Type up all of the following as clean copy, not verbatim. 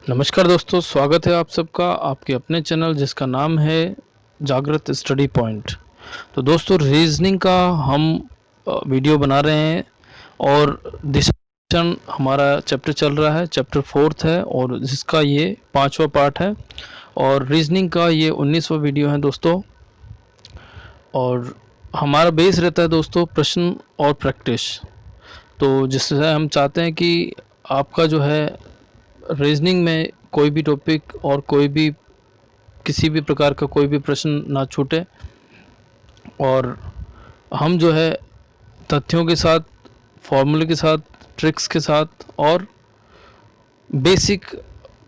नमस्कार दोस्तों, स्वागत है आप सबका आपके अपने चैनल जिसका नाम है जागृत स्टडी पॉइंट। तो दोस्तों रीजनिंग का हम वीडियो बना रहे हैं और डिस्कशन हमारा चैप्टर चल रहा है, चैप्टर 4 है और जिसका ये 5वां पार्ट है और रीजनिंग का ये 19वां वीडियो है दोस्तों। और हमारा बेस रहता है दोस्तों प्रश्न और प्रैक्टिस। तो जिससे हम चाहते हैं कि आपका जो है रीजनिंग में कोई भी टॉपिक और कोई भी किसी भी प्रकार का कोई भी प्रश्न ना छूटे और हम जो है तथ्यों के साथ, फॉर्मूले के साथ, ट्रिक्स के साथ और बेसिक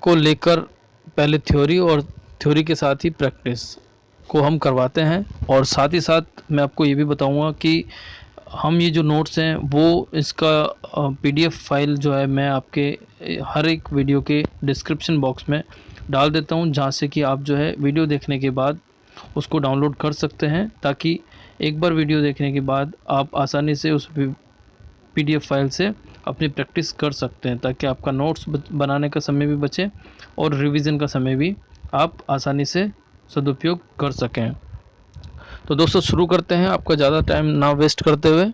को लेकर पहले थ्योरी और थ्योरी के साथ ही प्रैक्टिस को हम करवाते हैं। और साथ ही साथ मैं आपको ये भी बताऊंगा कि हम ये जो नोट्स हैं वो इसका पीडीएफ फाइल जो है मैं आपके हर एक वीडियो के डिस्क्रिप्शन बॉक्स में डाल देता हूं, जहां से कि आप जो है वीडियो देखने के बाद उसको डाउनलोड कर सकते हैं, ताकि एक बार वीडियो देखने के बाद आप आसानी से उस पीडीएफ फाइल से अपनी प्रैक्टिस कर सकते हैं, ताकि आपका नोट्स बनाने का समय भी बचे और रिवीजन का समय भी आप आसानी से सदुपयोग कर सकें। तो दोस्तों शुरू करते हैं आपका ज़्यादा टाइम ना वेस्ट करते हुए।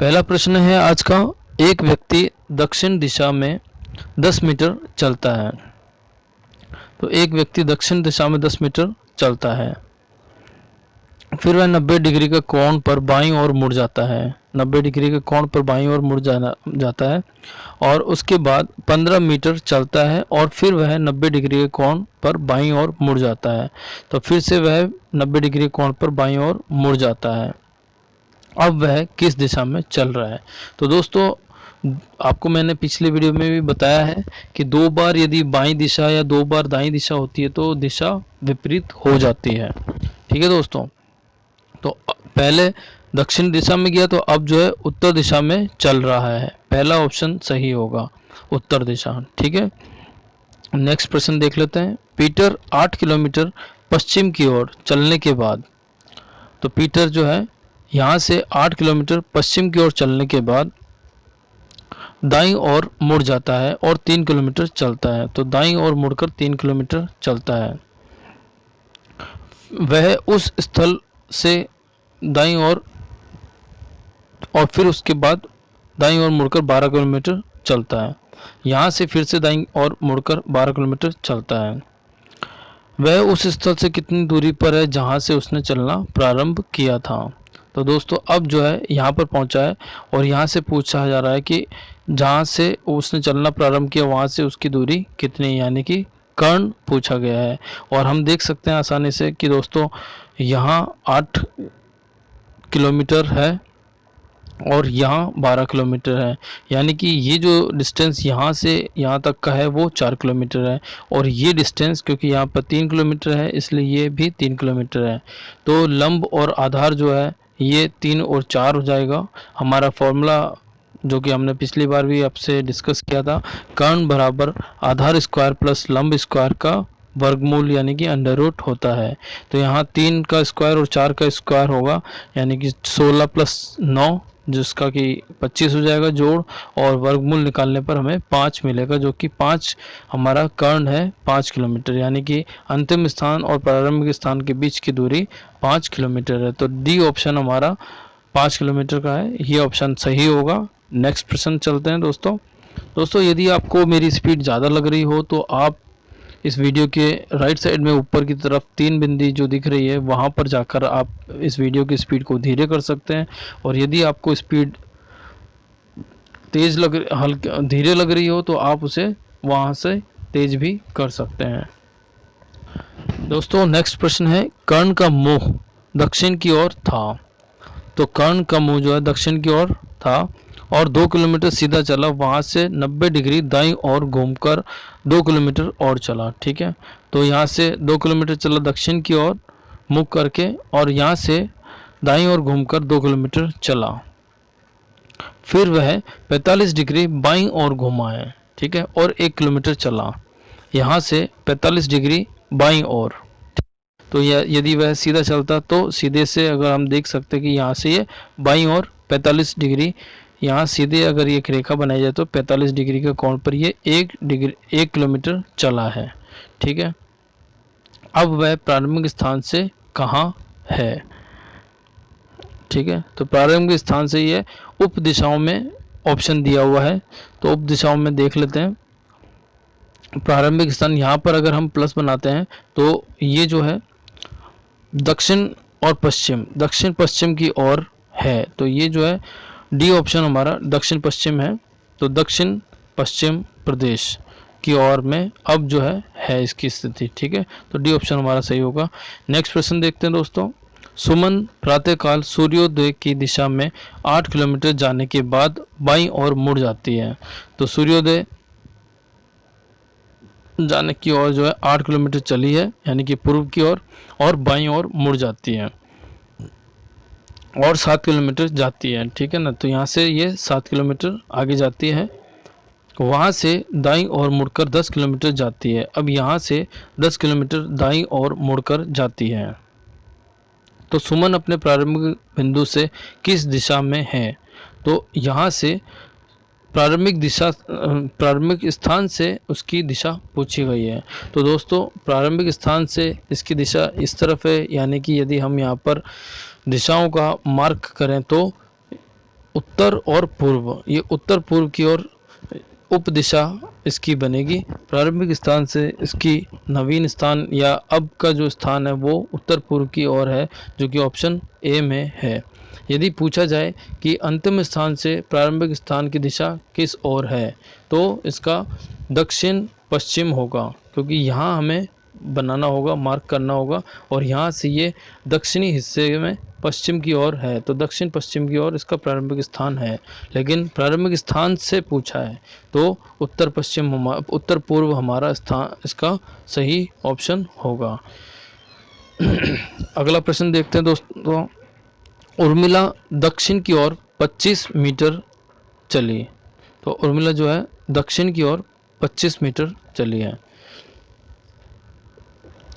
पहला प्रश्न है आज का, एक व्यक्ति दक्षिण दिशा में 10 मीटर चलता है। तो एक व्यक्ति दक्षिण दिशा में 10 मीटर चलता है, फिर वह 90 डिग्री के कोण पर बाईं ओर मुड़ जाता है। 90 डिग्री के कोण पर बाईं ओर मुड़ जाता है और उसके बाद 15 मीटर चलता है और फिर वह 90 डिग्री के कोण पर बाईं ओर मुड़ जाता है। तो फिर से वह 90 डिग्री कोण पर बाईं ओर मुड़ जाता है। अब वह किस दिशा में चल रहा है? तो दोस्तों आपको मैंने पिछले वीडियो में भी बताया है कि 2 बार यदि बाईं दिशा या 2 बार दाईं दिशा होती है तो दिशा विपरीत हो जाती है। ठीक है दोस्तों, तो पहले दक्षिण दिशा में गया तो अब जो है उत्तर दिशा में चल रहा है। पहला ऑप्शन सही होगा, उत्तर दिशा। ठीक है, नेक्स्ट प्रश्न देख लेते हैं। पीटर 8 किलोमीटर पश्चिम की ओर चलने के बाद, तो पीटर जो है यहाँ से 8 किलोमीटर पश्चिम की ओर चलने के बाद दाईं ओर मुड़ जाता है और 3 किलोमीटर चलता है। तो दाईं ओर मुड़कर 3 किलोमीटर चलता है। वह उस स्थल से दाईं ओर और फिर उसके बाद दाईं ओर मुड़कर 12 किलोमीटर चलता है। यहाँ से फिर से दाईं ओर मुड़कर 12 किलोमीटर चलता है। वह उस स्थल से कितनी दूरी पर है जहाँ से उसने चलना प्रारंभ किया था? तो दोस्तों अब जो है यहाँ पर पहुँचा है और यहाँ से पूछा जा रहा है कि जहाँ से उसने चलना प्रारंभ किया वहाँ से उसकी दूरी कितनी, यानी कि कर्ण पूछा गया है। और हम देख सकते हैं आसानी से कि दोस्तों यहाँ 8 किलोमीटर है और यहाँ 12 किलोमीटर है, यानी कि ये जो डिस्टेंस यहाँ से यहाँ तक का है वो 4 किलोमीटर है और ये डिस्टेंस क्योंकि यहाँ पर 3 किलोमीटर है इसलिए ये भी 3 किलोमीटर है। तो लंब और आधार जो है ये 3 और 4 हो जाएगा। हमारा फॉर्मूला जो कि हमने पिछली बार भी आपसे डिस्कस किया था, कर्ण बराबर आधार स्क्वायर प्लस लंब स्क्वायर का वर्गमूल यानी कि अंडर रूट होता है। तो यहाँ 3 का स्क्वायर और 4 का स्क्वायर होगा, यानी कि 16 + 9 जिसका कि 25 हो जाएगा जोड़, और वर्गमूल निकालने पर हमें 5 मिलेगा, जो कि 5 हमारा कर्ण है 5 किलोमीटर, यानी कि अंतिम स्थान और प्रारंभिक स्थान के बीच की दूरी 5 किलोमीटर है। तो डी ऑप्शन हमारा 5 किलोमीटर का है, ये ऑप्शन सही होगा। नेक्स्ट प्रश्न चलते हैं दोस्तों यदि आपको मेरी स्पीड ज़्यादा लग रही हो तो आप इस वीडियो के राइट साइड में ऊपर की तरफ 3 बिंदी जो दिख रही है वहाँ पर जाकर आप इस वीडियो की स्पीड को धीरे कर सकते हैं। और यदि आपको स्पीड तेज़ हल्के धीरे लग रही हो तो आप उसे वहाँ से तेज़ भी कर सकते हैं। दोस्तों नेक्स्ट प्रश्न है, कर्ण का मुंह दक्षिण की ओर था। तो कर्ण का मुंह जो है दक्षिण की ओर था और 2 किलोमीटर सीधा चला, वहाँ से 90 डिग्री दाईं ओर घूमकर 2 किलोमीटर और चला। ठीक है, तो यहाँ से 2 किलोमीटर चला दक्षिण की ओर मुख करके और यहाँ से दाईं ओर घूमकर 2 किलोमीटर चला, फिर वह 45 डिग्री बाईं ओर घुमा है। ठीक है, और 1 किलोमीटर चला, यहाँ से 45 डिग्री बाईं ओर। तो यदि वह सीधा चलता तो सीधे से अगर हम देख सकते हैं कि यहाँ से ये बाईं ओर 45 डिग्री यहाँ सीधे अगर ये एक रेखा बनाई जाए तो 45 डिग्री के कोण पर ये 1 किलोमीटर चला है। ठीक है, अब वह प्रारंभिक स्थान से कहाँ है। ठीक है, तो प्रारंभिक स्थान से ये उप दिशाओं में ऑप्शन दिया हुआ है, तो उप दिशाओं में देख लेते हैं। प्रारंभिक स्थान यहाँ पर अगर हम प्लस बनाते हैं तो ये जो है दक्षिण और पश्चिम, दक्षिण पश्चिम की ओर है, तो ये जो है डी ऑप्शन हमारा दक्षिण पश्चिम है। तो दक्षिण पश्चिम प्रदेश की ओर में अब जो है इसकी स्थिति। ठीक है, तो डी ऑप्शन हमारा सही होगा। नेक्स्ट प्रश्न देखते हैं दोस्तों। सुमन प्रातःकाल सूर्योदय की दिशा में 8 किलोमीटर जाने के बाद बाईं ओर मुड़ जाती है। तो सूर्योदय जाने की ओर जो है 8 किलोमीटर चली है, यानी कि पूर्व की ओर, और बाईं ओर मुड़ जाती है और 7 किलोमीटर जाती है। ठीक है ना, तो यहाँ से ये 7 किलोमीटर आगे जाती है, वहाँ से दाईं ओर मुड़कर 10 किलोमीटर जाती है। अब यहाँ से 10 किलोमीटर दाईं ओर मुड़कर जाती है। तो सुमन अपने प्रारंभिक बिंदु से किस दिशा में है। तो यहाँ से प्रारंभिक स्थान से उसकी दिशा पूछी गई है। तो दोस्तों प्रारंभिक स्थान से इसकी दिशा इस तरफ है, यानी कि यदि हम यहाँ पर दिशाओं का मार्क करें तो उत्तर और पूर्व, ये उत्तर पूर्व की ओर उप दिशा इसकी बनेगी। प्रारंभिक स्थान से इसकी नवीन स्थान या अब का जो स्थान है वो उत्तर पूर्व की ओर है, जो कि ऑप्शन ए में है। यदि पूछा जाए कि अंतिम स्थान से प्रारंभिक स्थान की दिशा किस ओर है, तो इसका दक्षिण पश्चिम होगा, क्योंकि यहाँ हमें बनाना होगा, मार्क करना होगा, और यहाँ से ये दक्षिणी हिस्से में पश्चिम की ओर है, तो दक्षिण पश्चिम की ओर इसका प्रारंभिक स्थान है। लेकिन प्रारंभिक स्थान से पूछा है तो उत्तर पूर्व हमारा स्थान इसका सही ऑप्शन होगा। अगला प्रश्न देखते हैं दोस्तों। उर्मिला दक्षिण की ओर 25 मीटर चली। तो उर्मिला जो है दक्षिण की ओर 25 मीटर चली है,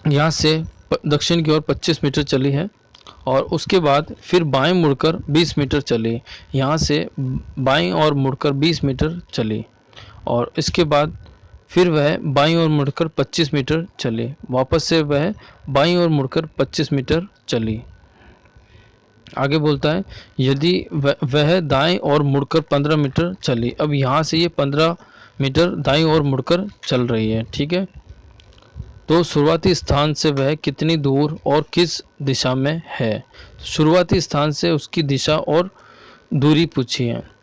यहाँ से दक्षिण की ओर 25 मीटर चली है, और उसके बाद फिर बाएं मुड़कर 20 मीटर चली, यहाँ से बाएं ओर मुड़कर 20 मीटर चली, और इसके बाद फिर वह बाईं ओर मुड़कर 25 मीटर चली, वापस से वह बाईं ओर मुड़कर 25 मीटर चली। आगे बोलता है यदि वह दाएं ओर मुड़कर 15 मीटर चली। अब यहाँ से ये 15 मीटर दाईं ओर मुड़कर चल रही है। ठीक है, तो शुरुआती स्थान से वह कितनी दूर और किस दिशा में है। शुरुआती स्थान से उसकी दिशा और दूरी पूछी है।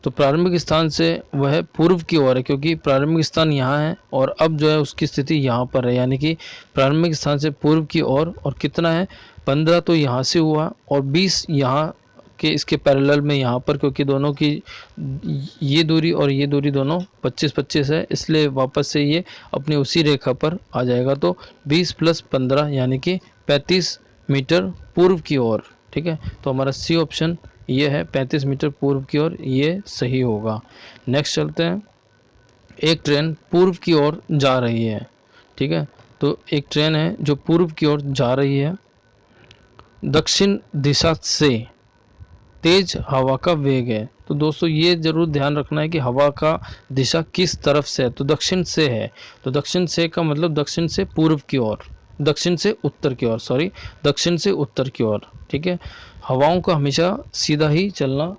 तो प्रारंभिक स्थान से वह पूर्व की ओर है, क्योंकि प्रारंभिक स्थान यहाँ है और अब जो है उसकी स्थिति यहाँ पर है, यानी कि प्रारंभिक स्थान से पूर्व की ओर, और कितना है 15 तो यहाँ से हुआ और 20 यहाँ के इसके पैरेलल में यहाँ पर, क्योंकि दोनों की ये दूरी और ये दूरी दोनों 25-25 है, इसलिए वापस से ये अपनी उसी रेखा पर आ जाएगा। तो 20 + 15 यानी कि 35 मीटर पूर्व की ओर। ठीक है, तो हमारा सी ऑप्शन ये है 35 मीटर पूर्व की ओर, ये सही होगा। नेक्स्ट चलते हैं। एक ट्रेन पूर्व की ओर जा रही है। ठीक है, तो एक ट्रेन है जो पूर्व की ओर जा रही है, दक्षिण दिशा से तेज हवा का वेग है। तो दोस्तों ये जरूर ध्यान रखना है कि हवा का दिशा किस तरफ से है, तो दक्षिण से है, तो दक्षिण से का मतलब दक्षिण से पूर्व की ओर, दक्षिण से उत्तर की ओर, सॉरी दक्षिण से उत्तर की ओर। ठीक है, हवाओं का हमेशा सीधा ही चलना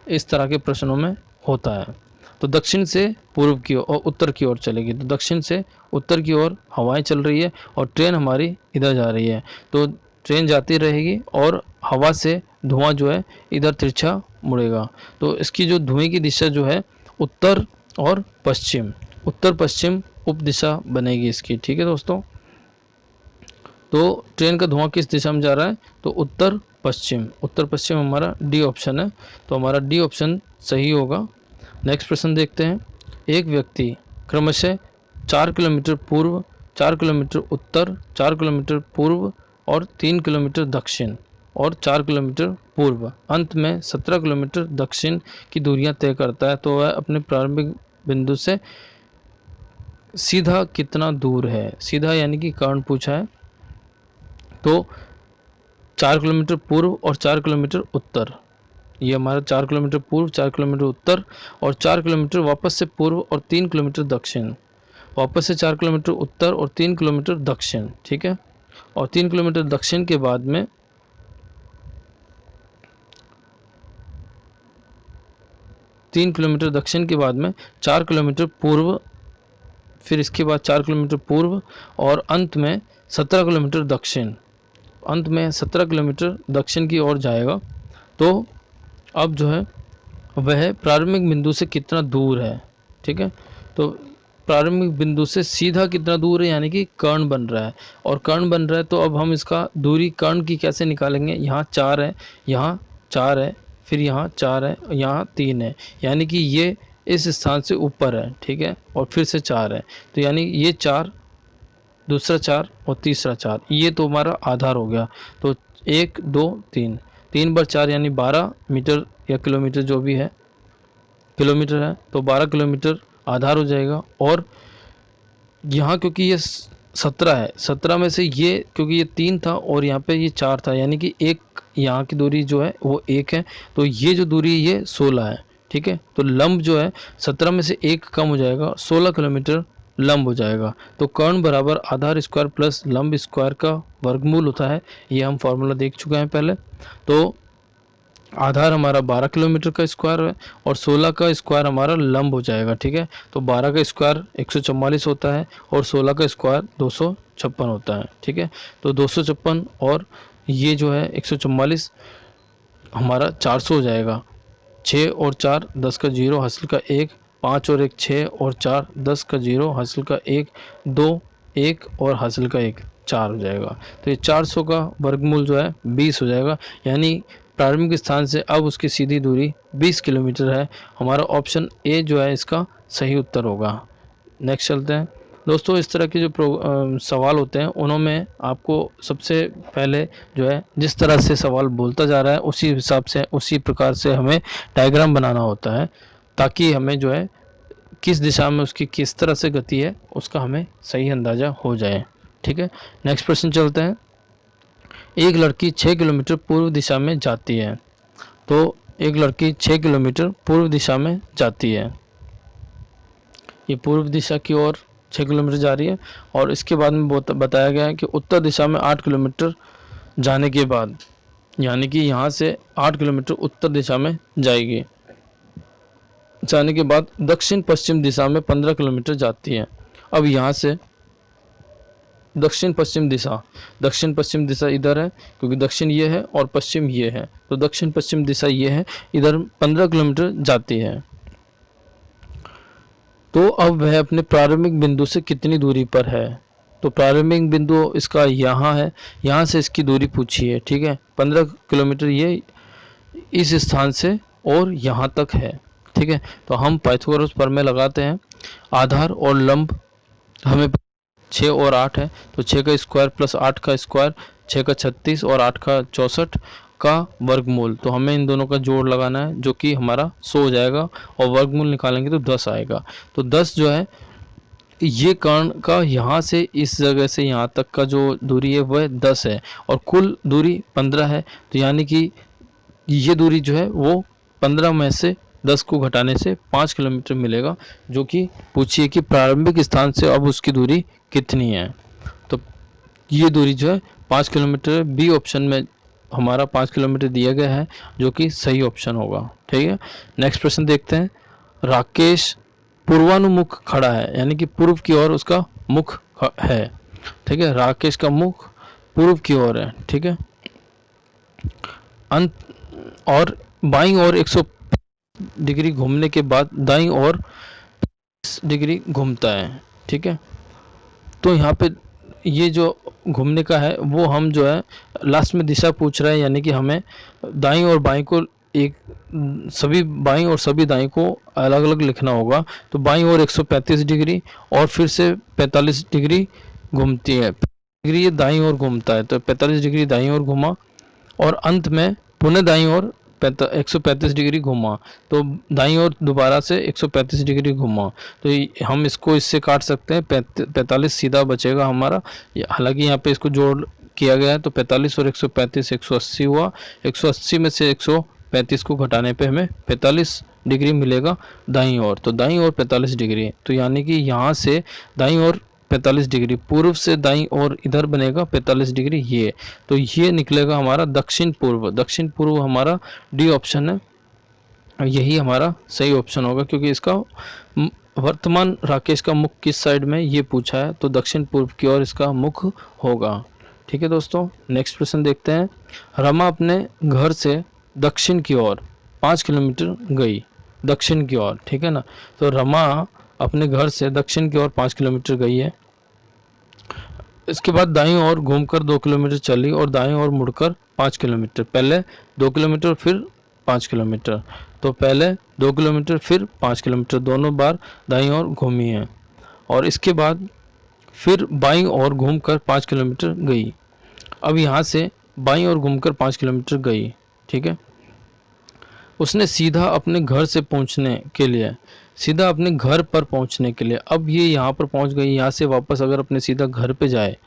इस तरह के प्रश्नों में होता है। तो दक्षिण से पूर्व की ओर और उत्तर की ओर चलेगी, तो दक्षिण से उत्तर की ओर हवाएं चल रही है और ट्रेन हमारी इधर जा रही है, तो ट्रेन जाती रहेगी और हवा से धुआं जो है इधर तिरछा मुड़ेगा। तो इसकी जो धुएं की दिशा जो है उत्तर और पश्चिम, उत्तर पश्चिम उप दिशा बनेगी इसकी। ठीक है दोस्तों, तो ट्रेन का धुआं किस दिशा में जा रहा है, तो उत्तर पश्चिम, उत्तर पश्चिम हमारा डी ऑप्शन है, तो हमारा डी ऑप्शन सही होगा। नेक्स्ट प्रश्न देखते हैं। एक व्यक्ति क्रमशः 4 किलोमीटर पूर्व, 4 किलोमीटर उत्तर, 4 किलोमीटर पूर्व और 3 किलोमीटर दक्षिण और 4 किलोमीटर पूर्व, अंत में 17 किलोमीटर दक्षिण की दूरियां तय करता है, तो वह अपने प्रारंभिक बिंदु से सीधा कितना दूर है। सीधा यानी कि कर्ण पूछा है, तो 4 किलोमीटर पूर्व और 4 किलोमीटर उत्तर, ये हमारा 4 किलोमीटर पूर्व, 4 किलोमीटर उत्तर और 4 किलोमीटर वापस से पूर्व और 3 किलोमीटर दक्षिण, वापस से 4 किलोमीटर उत्तर और 3 किलोमीटर दक्षिण, ठीक है। और 3 किलोमीटर दक्षिण के बाद में 3 किलोमीटर दक्षिण के बाद में 4 किलोमीटर पूर्व, फिर इसके बाद 4 किलोमीटर पूर्व और अंत में 17 किलोमीटर दक्षिण, अंत में 17 किलोमीटर दक्षिण की ओर जाएगा। तो अब जो है वह प्रारंभिक बिंदु से कितना दूर है, ठीक है। तो प्रारंभिक बिंदु से सीधा कितना दूर है, यानी कि कर्ण बन रहा है, और कर्ण बन रहा है तो अब हम इसका दूरी कर्ण की कैसे निकालेंगे। यहाँ 4 है, यहाँ 4 है, फिर यहाँ 4 है, यहाँ 3 है, यानी कि ये इस स्थान से ऊपर है, ठीक है, और फिर से 4 है, तो यानी ये 4, दूसरा 4 और तीसरा 4, ये तो हमारा आधार हो गया। तो 1 2 3, 3 बार 4 यानी 12 मीटर या किलोमीटर जो भी है, किलोमीटर है, तो 12 किलोमीटर आधार हो जाएगा। और यहाँ क्योंकि ये 17 है, 17 में से ये क्योंकि ये 3 था और यहाँ पे ये 4 था, यानी कि एक यहाँ की दूरी जो है वो 1 है, तो ये जो दूरी ये 16 है, ठीक है। तो लंब जो है 17 में से 1 कम हो जाएगा, 16 किलोमीटर लंब हो जाएगा। तो कर्ण बराबर आधार स्क्वायर प्लस लंब स्क्वायर का वर्गमूल होता है, ये हम फॉर्मूला देख चुके हैं पहले। तो आधार हमारा 12 किलोमीटर का स्क्वायर है और 16 का स्क्वायर हमारा लंब हो जाएगा, ठीक है। तो 12 का स्क्वायर 144 होता है और 16 का स्क्वायर 256 होता है, ठीक है। तो 256 और ये जो है 144 हमारा 400 हो जाएगा। 6 और 4 10 का 0 हासिल का 1, 5 और 1 6 और 4 10 का 0 हासिल का 1, 2 1 और हासिल का 1 4 हो जाएगा। तो ये 400 का वर्गमूल जो है 20 हो जाएगा, यानी प्रारंभिक स्थान से अब उसकी सीधी दूरी 20 किलोमीटर है। हमारा ऑप्शन ए जो है इसका सही उत्तर होगा। नेक्स्ट चलते हैं दोस्तों। इस तरह के जो सवाल होते हैं उन्होंने आपको सबसे पहले जो है जिस तरह से सवाल बोलता जा रहा है उसी हिसाब से उसी प्रकार से हमें डायग्राम बनाना होता है, ताकि हमें जो है किस दिशा में उसकी किस तरह से गति है उसका हमें सही अंदाज़ा हो जाए, ठीक है। नेक्स्ट प्रश्न चलते हैं। एक लड़की 6 किलोमीटर पूर्व दिशा में जाती है। तो एक लड़की 6 किलोमीटर पूर्व दिशा में जाती है, ये पूर्व दिशा की ओर 6 किलोमीटर जा रही है। और इसके बाद में बताया गया है कि उत्तर दिशा में 8 किलोमीटर जाने के बाद, यानी कि यहाँ से 8 किलोमीटर उत्तर दिशा में जाएगी, जाने के बाद दक्षिण पश्चिम दिशा में 15 किलोमीटर जाती है। अब यहाँ से दक्षिण पश्चिम दिशा इधर है, क्योंकि दक्षिण ये है और पश्चिम ये है, तो दक्षिण पश्चिम दिशा ये है, इधर 15 किलोमीटर जाती है। तो अब वह अपने प्रारंभिक बिंदु से कितनी दूरी पर है। तो प्रारंभिक बिंदु इसका यहाँ है, यहाँ से इसकी दूरी पूछी है, ठीक है। 15 किलोमीटर ये इस स्थान से और यहाँ तक है, ठीक है। तो हम पाइथागोरस प्रमेय लगाते हैं। आधार और लंब हमें 6 और 8 है, तो 6 का स्क्वायर प्लस 8 का स्क्वायर, 6 का 36 और 8 का 64 का वर्गमूल। तो हमें इन दोनों का जोड़ लगाना है, जो कि हमारा 100 हो जाएगा, और वर्गमूल निकालेंगे तो 10 आएगा। तो 10 जो है ये कर्ण का यहाँ से इस जगह से यहाँ तक का जो दूरी है वह 10 है, और कुल दूरी 15 है। तो यानी कि ये दूरी जो है वो 15 में से 10 को घटाने से 5 किलोमीटर मिलेगा, जो कि पूछिए कि प्रारंभिक स्थान से अब उसकी दूरी कितनी है। तो ये दूरी जो है 5 किलोमीटर, बी ऑप्शन में हमारा 5 किलोमीटर दिया गया है, जो कि सही ऑप्शन होगा, ठीक है। नेक्स्ट प्रश्न देखते हैं। राकेश पूर्वानुमुख खड़ा है, यानी कि पूर्व की ओर उसका मुख है, ठीक है। राकेश का मुख पूर्व की ओर है, ठीक है। अंत और बाईं ओर 100 डिग्री घूमने के बाद दाईं ओर 30 डिग्री घूमता है, ठीक है। तो यहाँ पे ये जो घूमने का है वो हम जो है लास्ट में दिशा पूछ रहे हैं, यानी कि हमें दाईं और बाईं को एक सभी बाईं और सभी दाईं को अलग अलग लिखना होगा। तो बाईं ओर 135 डिग्री और फिर से 45 डिग्री घूमती है, डिग्री ये दाईं ओर घूमता है, तो 45 डिग्री दाईं ओर घूमा और अंत में पुनः दाईं ओर 135 डिग्री घुमा, तो दाईं ओर दोबारा से 135 डिग्री घुमा। तो हम इसको इससे काट सकते हैं, 45 सीधा बचेगा हमारा। हालांकि यहाँ पे इसको जोड़ किया गया है, तो 45 और 135 180 हुआ, 180 में से 35 को घटाने पे हमें 45 डिग्री मिलेगा दाईं ओर। तो दाईं ओर 45 डिग्री, तो यानी कि यहाँ से दाईं ओर 45 डिग्री, पूर्व से दाईं ओर इधर बनेगा 45 डिग्री ये, तो ये निकलेगा हमारा दक्षिण पूर्व। दक्षिण पूर्व हमारा डी ऑप्शन है, यही हमारा सही ऑप्शन होगा, क्योंकि इसका वर्तमान राकेश का मुख किस साइड में ये पूछा है, तो दक्षिण पूर्व की ओर इसका मुख होगा। ठीक है दोस्तों, नेक्स्ट प्रश्न देखते हैं। रमा अपने घर से दक्षिण की ओर 5 किलोमीटर गई, दक्षिण की ओर, ठीक है ना। तो रमा अपने घर से दक्षिण की ओर 5 किलोमीटर गई है। इसके बाद दाईं ओर घूमकर 2 किलोमीटर चली और दाईं ओर मुड़कर 5 किलोमीटर, पहले 2 किलोमीटर फिर 5 किलोमीटर, तो पहले 2 किलोमीटर फिर 5 किलोमीटर, दोनों बार दाईं ओर घूमी है। और इसके बाद फिर बाईं ओर घूमकर 5 किलोमीटर गई। अब यहाँ से बाईं ओर घूमकर 5 किलोमीटर गई, ठीक है। उसने सीधा अपने घर से पहुँचने के लिए, सीधा अपने घर पर पहुँचने के लिए, अब ये यहाँ पर पहुँच गई, यहाँ से वापस अगर अपने सीधा घर पे जाए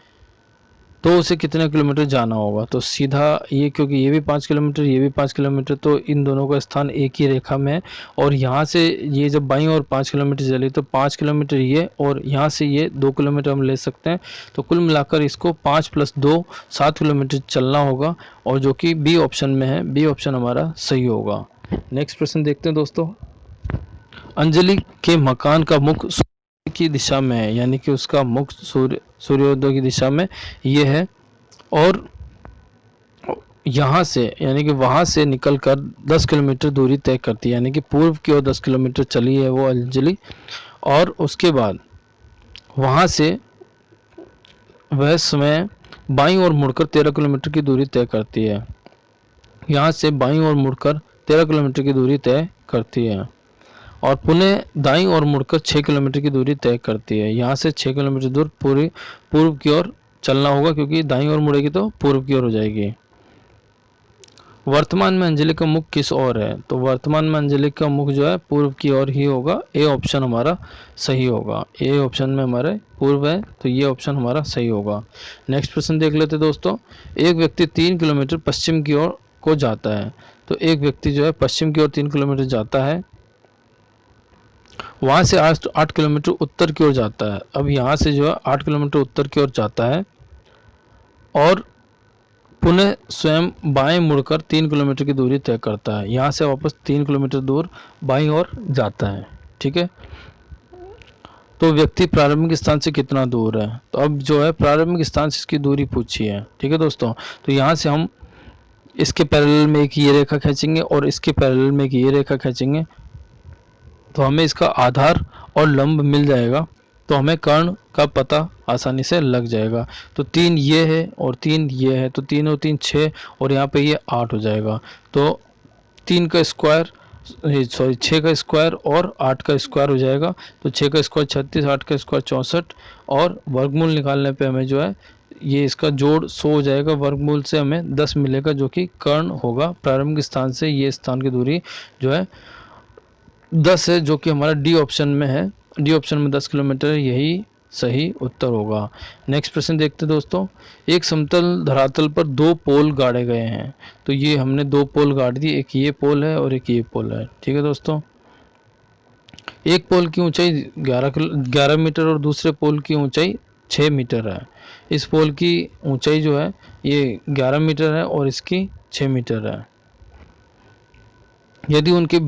तो उसे कितने किलोमीटर जाना होगा। तो सीधा ये, क्योंकि ये भी 5 किलोमीटर, ये भी 5 किलोमीटर, तो इन दोनों का स्थान एक ही रेखा में है। और यहाँ से ये जब बाईं ओर 5 किलोमीटर चली तो 5 किलोमीटर ये, और यहाँ से ये 2 किलोमीटर हम ले सकते हैं। तो कुल मिलाकर इसको 5 + 2 7 किलोमीटर चलना होगा, और जो कि बी ऑप्शन में है, बी ऑप्शन हमारा सही होगा। नेक्स्ट प्रश्न देखते हैं दोस्तों। अंजलि के मकान का मुख की दिशा में है, यानी कि उसका मुख सूर्योदय की दिशा में ये है, और यहाँ से यानी कि वहाँ से निकलकर 10 किलोमीटर दूरी तय करती है, यानी कि पूर्व की ओर 10 किलोमीटर चली है वो अंजलि, और उसके बाद वहाँ से वह समय बाईं ओर मुड़कर 13 किलोमीटर की दूरी तय करती है। यहाँ से बाईं ओर मुड़कर 13 किलोमीटर की दूरी तय करती है, और पुनः दाईं ओर मुड़कर 6 किलोमीटर की दूरी तय करती है। यहाँ से 6 किलोमीटर दूर पूर्व की ओर चलना होगा, क्योंकि दाईं ओर मुड़ेगी तो पूर्व की ओर हो जाएगी। वर्तमान में अंजलि का मुख किस ओर है, तो वर्तमान में अंजलि का मुख जो है पूर्व की ओर ही होगा, ए ऑप्शन हमारा सही होगा। ए ऑप्शन में हमारे पूर्व है, तो ये ऑप्शन हमारा सही होगा। नेक्स्ट प्रश्न देख लेते दोस्तों। एक व्यक्ति 3 किलोमीटर पश्चिम की ओर को जाता है, तो एक व्यक्ति जो है पश्चिम की ओर 3 किलोमीटर जाता है, वहाँ से 8 किलोमीटर उत्तर की ओर जाता है। अब यहाँ से जो है 8 किलोमीटर उत्तर की ओर जाता है, और पुनः स्वयं बाएं मुड़कर 3 किलोमीटर की दूरी तय करता है। यहाँ से वापस 3 किलोमीटर दूर बाईं ओर जाता है, ठीक है। तो व्यक्ति प्रारंभिक स्थान से कितना दूर है, तो अब जो है प्रारंभिक स्थान से इसकी दूरी पूछी है, ठीक है दोस्तों। तो यहाँ से हम इसके पैरेलल में एक ये रेखा खींचेंगे और इसके पैरेलल में एक ये रेखा खींचेंगे, तो हमें इसका आधार और लंब मिल जाएगा, तो हमें कर्ण का पता आसानी से लग जाएगा। तो 3 ये है और 3 ये है, तो 3 और 3 6, और यहाँ पे ये 8 हो जाएगा। तो 3 का स्क्वायर, सॉरी 6 का स्क्वायर और 8 का स्क्वायर हो जाएगा। तो 6 का स्क्वायर 36, 8 का स्क्वायर 64, और वर्गमूल निकालने पे हमें जो है ये इसका जोड़ 100 हो जाएगा। वर्गमूल से हमें 10 मिलेगा, जो कि कर्ण होगा। प्रारंभिक स्थान से ये स्थान की दूरी जो है 10 है, जो कि हमारा डी ऑप्शन में है। डी ऑप्शन में 10 किलोमीटर है, यही सही उत्तर होगा। नेक्स्ट प्रश्न देखते दोस्तों। एक समतल धरातल पर 2 पोल गाड़े गए हैं, तो ये हमने 2 पोल गाड़ दिए, एक ये पोल है और एक ये पोल है, ठीक है दोस्तों। एक पोल की ऊंचाई 11 मीटर और दूसरे पोल की ऊंचाई 6 मीटर है। इस पोल की ऊंचाई जो है ये 11 मीटर है और इसकी 6 मीटर है। यदि उनके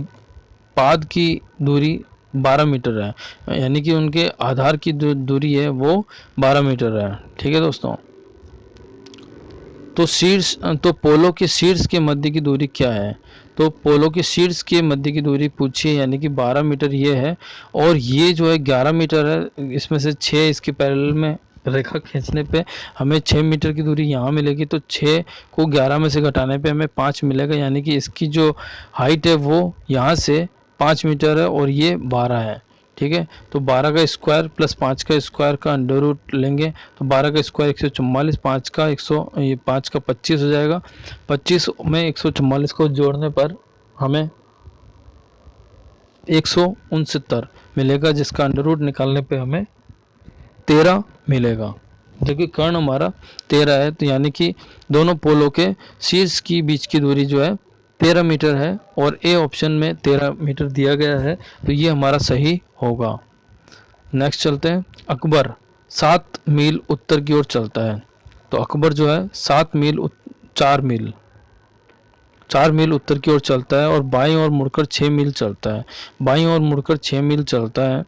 पाद की दूरी 12 मीटर है, यानी कि उनके आधार की जो दूरी है वो 12 मीटर है, ठीक है दोस्तों। तो पोलों के शीर्ष के मध्य की दूरी क्या है, तो पोलों के शीर्ष के मध्य की दूरी पूछिए, यानी कि 12 मीटर ये है, और ये जो है 11 मीटर है। इसमें से 6 इसके पैरेलल में रेखा खींचने पे हमें 6 मीटर की दूरी यहाँ मिलेगी, तो 6 को 11 में से घटाने पे हमें 5 मिलेगा, यानी कि इसकी जो हाइट है वो यहाँ से 5 मीटर है और ये 12 है, ठीक है। तो 12 का स्क्वायर प्लस 5 का स्क्वायर का अंडर रूट लेंगे, तो 12 का स्क्वायर 144, 5 का 25 हो जाएगा। 25 में 144 को जोड़ने पर हमें 169 मिलेगा, जिसका अंडर रूट निकालने पे हमें 13 मिलेगा, जो कि कर्ण हमारा 13 है। तो यानी कि दोनों पोलों के शीर्ष की बीच की दूरी जो है 13 मीटर है और ए ऑप्शन में 13 मीटर दिया गया है, तो ये हमारा सही होगा। नेक्स्ट चलते हैं। अकबर 7 मील उत्तर की ओर चलता है, तो अकबर जो है 4 मील उत्तर की ओर चलता है और बाईं ओर मुड़कर 6 मील चलता है। बाईं ओर मुड़कर 6 मील चलता है,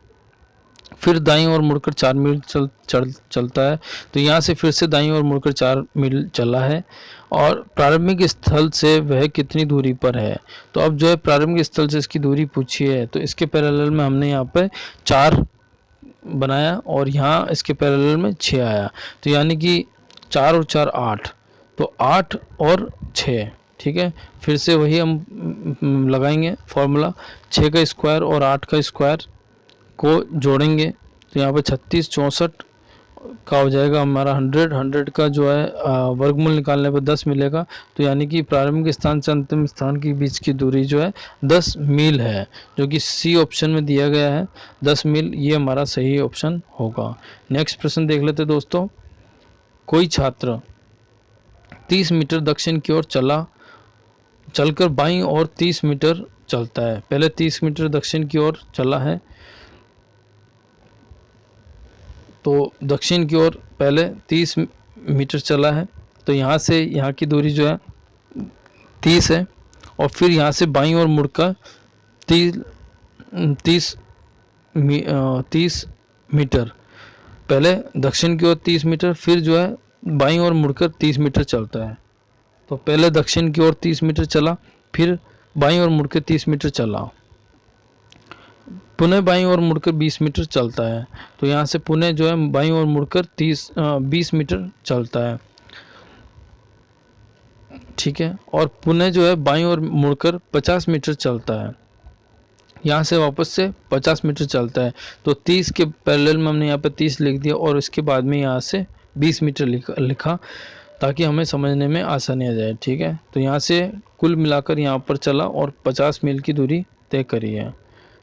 फिर दाईं ओर मुड़कर 4 मील चलता है। तो यहाँ से फिर से दाईं ओर मुड़कर 4 मील चला है। और प्रारंभिक स्थल से वह कितनी दूरी पर है, तो अब जो है प्रारंभिक स्थल से इसकी दूरी पूछी है, तो इसके पैरेलल में हमने यहाँ पे 4 बनाया और यहाँ इसके पैरेलल में 6 आया, तो यानी कि 4 और 4 8, तो 8 और 6। ठीक है, फिर से वही हम लगाएंगे फॉर्मूला, 6 का स्क्वायर और 8 का स्क्वायर को जोड़ेंगे, तो यहाँ पे 36 64 का हो जाएगा हमारा 100 का जो है वर्गमूल निकालने पर 10 मिलेगा। तो यानी कि प्रारंभिक स्थान से अंतिम स्थान के बीच की दूरी जो है 10 मील है, जो कि सी ऑप्शन में दिया गया है 10 मील, ये हमारा सही ऑप्शन होगा। नेक्स्ट प्रश्न देख लेते दोस्तों। कोई छात्र 30 मीटर दक्षिण की ओर चलकर बाईं ओर 30 मीटर चलता है। पहले 30 मीटर दक्षिण की ओर चला है, तो दक्षिण की ओर पहले 30 मीटर चला है, तो यहाँ से यहाँ की दूरी जो है 30 है। और फिर यहाँ से बाईं ओर मुड़कर 30 मीटर, पहले दक्षिण की ओर 30 मीटर, फिर जो है बाईं ओर मुड़कर 30 मीटर चलता है। तो पहले दक्षिण की ओर 30 मीटर चला, फिर बाईं ओर मुड़कर 30 मीटर चला, पुनः बाईं ओर मुड़कर 20 मीटर चलता है। तो यहाँ से पुनः जो है बाईं ओर मुड़कर 20 मीटर चलता है। ठीक है, और पुनः जो है बाईं ओर मुड़कर 50 मीटर चलता है। यहाँ से वापस से 50 मीटर चलता है, तो 30 के पैरेलल में हमने यहाँ पे 30 लिख दिया और इसके बाद में यहाँ से 20 मीटर लिखा ताकि हमें समझने में आसानी आ जाए। ठीक है, तो यहाँ से कुल मिलाकर यहाँ पर चला और 50 मील की दूरी तय करी है,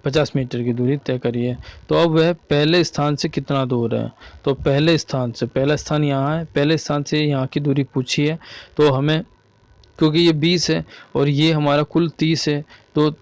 50 मीटर की दूरी तय करी है। तो अब वह पहले स्थान से कितना दूर है, तो पहले स्थान से, पहला स्थान यहाँ है, पहले स्थान से यहाँ की दूरी पूछी है, तो हमें क्योंकि ये 20 है और ये हमारा कुल 30 है, तो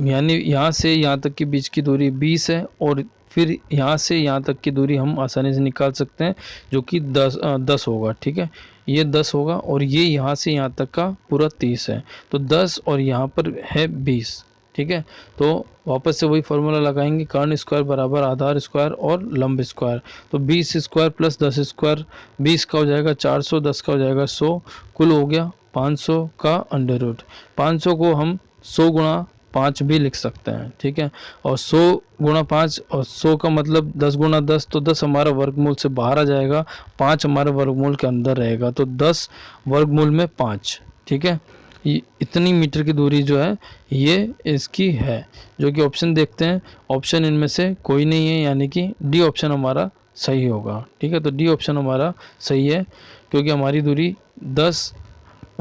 यानी यहाँ से यहाँ तक के बीच की दूरी 20 है और फिर यहाँ से यहाँ तक की दूरी हम आसानी से निकाल सकते हैं, जो कि 10 होगा। ठीक है, ये 10 होगा और ये यहाँ से यहाँ तक का पूरा 30 है, तो 10 और यहाँ पर है 20। ठीक है, तो वापस से वही फार्मूला लगाएंगे, कर्ण स्क्वायर बराबर आधार स्क्वायर और लंब स्क्वायर, तो 20 स्क्वायर प्लस 10 स्क्वायर, 20 का हो जाएगा 400, 10 का हो जाएगा 100, कुल हो गया 500 का अंडर रूट। 500 को हम 100 गुणा 5 भी लिख सकते हैं। ठीक है, और 100 गुणा 5 और 100 का मतलब 10 गुणा 10, तो 10 हमारा वर्गमूल से बाहर आ जाएगा, 5 हमारे वर्गमूल के अंदर रहेगा, तो 10 वर्गमूल में 5। ठीक है, इतनी मीटर की दूरी जो है ये इसकी है, जो कि ऑप्शन देखते हैं, ऑप्शन इनमें से कोई नहीं है, यानी कि डी ऑप्शन हमारा सही होगा। ठीक है, तो डी ऑप्शन हमारा सही है क्योंकि हमारी दूरी 10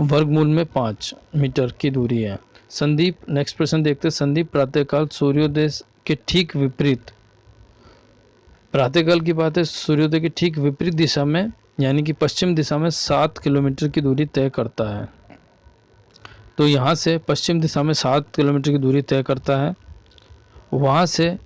वर्गमूल में 5 मीटर की दूरी है। संदीप, नेक्स्ट प्रश्न देखते हैं। संदीप प्रातःकाल सूर्योदय के ठीक विपरीत, प्रातःकाल की बात है, सूर्योदय के ठीक विपरीत दिशा में यानी कि पश्चिम दिशा में 7 किलोमीटर की दूरी तय करता है। तो यहाँ से पश्चिम दिशा में 7 किलोमीटर की दूरी तय करता है, वहाँ से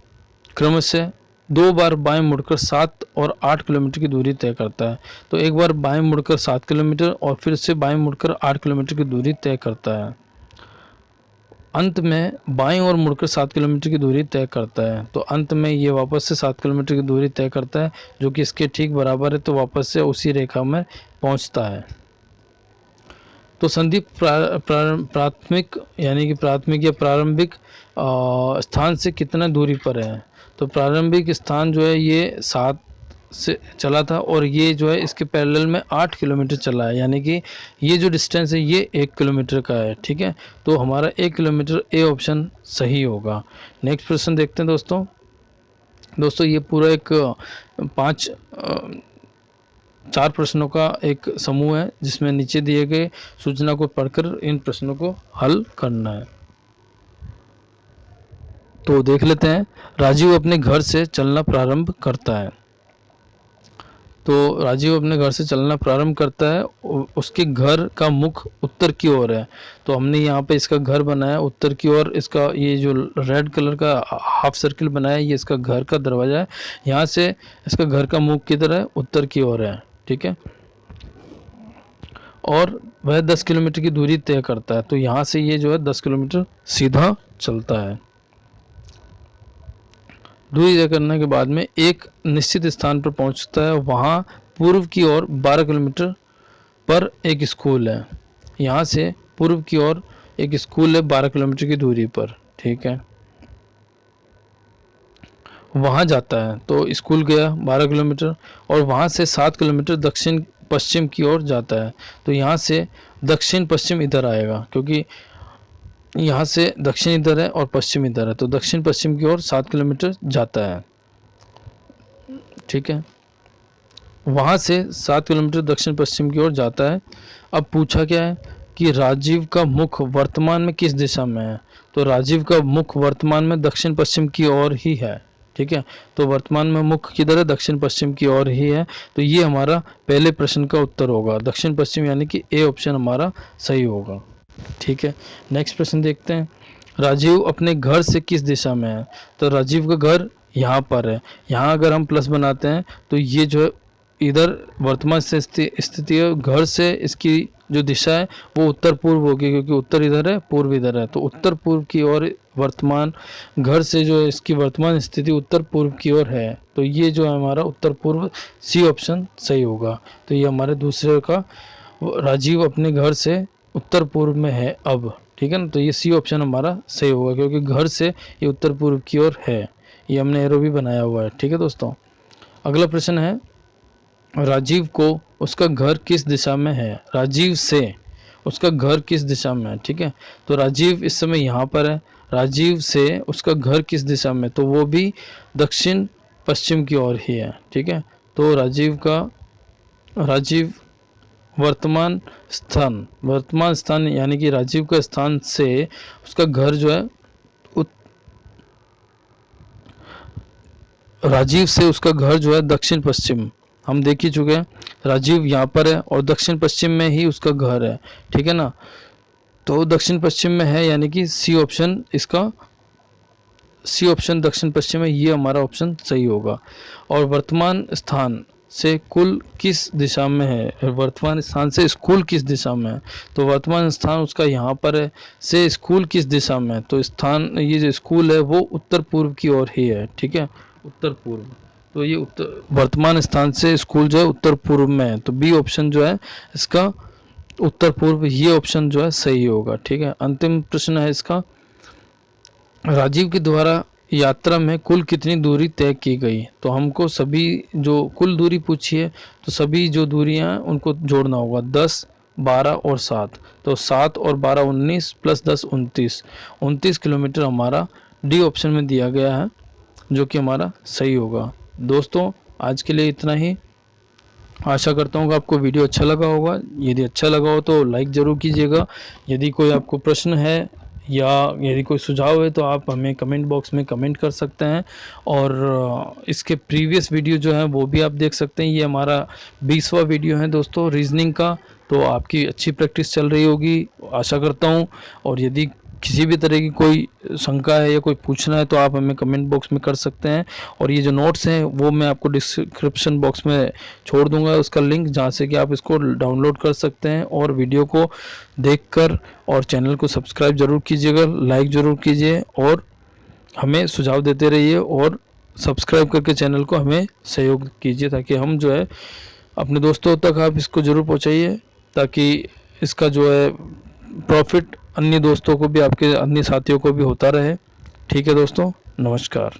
क्रमशः 2 बार बाएं मुड़कर 7 और 8 किलोमीटर की दूरी तय करता है। तो एक बार बाएं मुड़कर 7 किलोमीटर और फिर से बाएं मुड़कर 8 किलोमीटर की दूरी तय करता है, अंत में बाईं ओर मुड़कर 7 किलोमीटर की दूरी तय करता है। तो अंत में ये वापस से 7 किलोमीटर की दूरी तय करता है, जो कि इसके ठीक बराबर है, तो वापस से उसी रेखा में पहुंचता है। तो संदीप प्राथमिक यानी कि प्राथमिक या प्रारंभिक स्थान से कितना दूरी पर है, तो प्रारंभिक स्थान जो है ये 7 से चला था और ये जो है इसके पैरेलल में 8 किलोमीटर चला है, यानी कि ये जो डिस्टेंस है ये 1 किलोमीटर का है। ठीक है, तो हमारा 1 किलोमीटर ए ऑप्शन सही होगा। नेक्स्ट प्रश्न देखते हैं दोस्तों ये पूरा एक 4 प्रश्नों का एक समूह है, जिसमें नीचे दिए गए सूचना को पढ़कर इन प्रश्नों को हल करना है। तो देख लेते हैं। राजीव अपने घर से चलना प्रारंभ करता है। तो राजीव अपने घर से चलना प्रारंभ करता है, उसके घर का मुख उत्तर की ओर है। तो हमने यहाँ पे इसका घर बनाया उत्तर की ओर, इसका ये जो रेड कलर का हाफ सर्किल बनाया ये इसका घर का दरवाज़ा है। यहाँ से इसका घर का मुख किधर है, उत्तर की ओर है, ठीक है। और वह 10 किलोमीटर की दूरी तय करता है। तो यहाँ से ये जो है 10 किलोमीटर सीधा चलता है। दूरी तय करने के बाद में एक निश्चित स्थान पर पहुंचता है। वहाँ पूर्व की ओर 12 किलोमीटर पर एक स्कूल है। यहाँ से पूर्व की ओर एक स्कूल है 12 किलोमीटर की दूरी पर, ठीक है। वहाँ जाता है, तो स्कूल गया 12 किलोमीटर और वहाँ से 7 किलोमीटर दक्षिण पश्चिम की ओर जाता है। तो यहाँ से दक्षिण पश्चिम इधर आएगा, क्योंकि यहाँ से दक्षिण इधर है और पश्चिम इधर है, तो दक्षिण पश्चिम की ओर 7 किलोमीटर जाता है, ठीक है। वहाँ से 7 किलोमीटर दक्षिण पश्चिम की ओर जाता है। अब पूछा क्या है कि राजीव का मुख वर्तमान में किस दिशा में है। तो राजीव का मुख वर्तमान में दक्षिण पश्चिम की ओर ही है, ठीक है। तो वर्तमान में मुख किधर है, दक्षिण पश्चिम की ओर ही है। तो ये हमारा पहले प्रश्न का उत्तर होगा, दक्षिण पश्चिम, यानी कि ए ऑप्शन हमारा सही होगा, ठीक है। नेक्स्ट प्रश्न देखते हैं, राजीव अपने घर से किस दिशा में है। तो राजीव का घर यहाँ पर है। यहाँ अगर हम प्लस बनाते हैं तो ये जो है इधर वर्तमान से स्थिति है, घर से इसकी जो दिशा है वो उत्तर पूर्व होगी, क्योंकि उत्तर इधर है पूर्व इधर है। तो उत्तर पूर्व की ओर वर्तमान, घर से जो है इसकी वर्तमान स्थिति उत्तर पूर्व की ओर है। तो ये जो है हमारा उत्तर पूर्व, सी ऑप्शन सही होगा। तो ये हमारे दूसरे का, राजीव अपने घर से उत्तर पूर्व में है अब, ठीक है ना। तो ये सी ऑप्शन हमारा सही होगा, क्योंकि घर से ये उत्तर पूर्व की ओर है। ये हमने एरो भी बनाया हुआ है, ठीक है दोस्तों। अगला प्रश्न है, राजीव को उसका घर किस दिशा में है। राजीव से उसका घर किस दिशा में है, ठीक है। तो राजीव इस समय यहाँ पर है, राजीव से उसका घर किस दिशा में, तो वो भी दक्षिण पश्चिम की ओर ही है, ठीक है। तो राजीव वर्तमान स्थान यानी कि राजीव का स्थान से उसका घर जो है राजीव से उसका घर जो है दक्षिण पश्चिम, हम देख ही चुके हैं। राजीव यहाँ पर है और दक्षिण पश्चिम में ही उसका घर है, ठीक है ना। तो दक्षिण पश्चिम में है, यानी कि सी ऑप्शन इसका, सी ऑप्शन दक्षिण पश्चिम में, ये हमारा ऑप्शन सही होगा। और वर्तमान स्थान से कुल किस दिशा में है, वर्तमान स्थान से स्कूल किस दिशा में है। तो वर्तमान स्थान उसका यहाँ पर है, से स्कूल किस दिशा में है। तो स्थान, ये जो स्कूल है वो उत्तर पूर्व की ओर ही है, ठीक है, उत्तर पूर्व। तो ये उत्तर, वर्तमान स्थान से स्कूल जो है उत्तर पूर्व में है। तो बी ऑप्शन जो है इसका उत्तर पूर्व, ये ऑप्शन जो है सही होगा, ठीक है। अंतिम प्रश्न है इसका, राजीव के द्वारा यात्रा में कुल कितनी दूरी तय की गई। तो हमको सभी जो कुल दूरी पूछी है, तो सभी जो दूरियां हैं उनको जोड़ना होगा, 10, 12 और 7। तो 7 और 12 19 प्लस 10 29, 29 किलोमीटर हमारा डी ऑप्शन में दिया गया है, जो कि हमारा सही होगा। दोस्तों आज के लिए इतना ही। आशा करता हूँ कि आपको वीडियो अच्छा लगा होगा। यदि अच्छा लगा हो तो लाइक ज़रूर कीजिएगा। यदि कोई आपको प्रश्न है या यदि कोई सुझाव है तो आप हमें कमेंट बॉक्स में कमेंट कर सकते हैं। और इसके प्रीवियस वीडियो जो है वो भी आप देख सकते हैं। ये हमारा 20वां वीडियो है दोस्तों रीजनिंग का। तो आपकी अच्छी प्रैक्टिस चल रही होगी आशा करता हूँ। और यदि किसी भी तरह की कोई शंका है या कोई पूछना है तो आप हमें कमेंट बॉक्स में कर सकते हैं। और ये जो नोट्स हैं वो मैं आपको डिस्क्रिप्शन बॉक्स में छोड़ दूंगा उसका लिंक, जहाँ से कि आप इसको डाउनलोड कर सकते हैं और वीडियो को देखकर और चैनल को सब्सक्राइब ज़रूर कीजिएगा, लाइक ज़रूर कीजिए और हमें सुझाव देते रहिए और सब्सक्राइब करके चैनल को हमें सहयोग कीजिए, ताकि हम जो है अपने दोस्तों तक आप इसको ज़रूर पहुँचाइए, ताकि इसका जो है प्रॉफिट अन्य दोस्तों को भी, आपके अन्य साथियों को भी होता रहे। ठीक है दोस्तों, नमस्कार।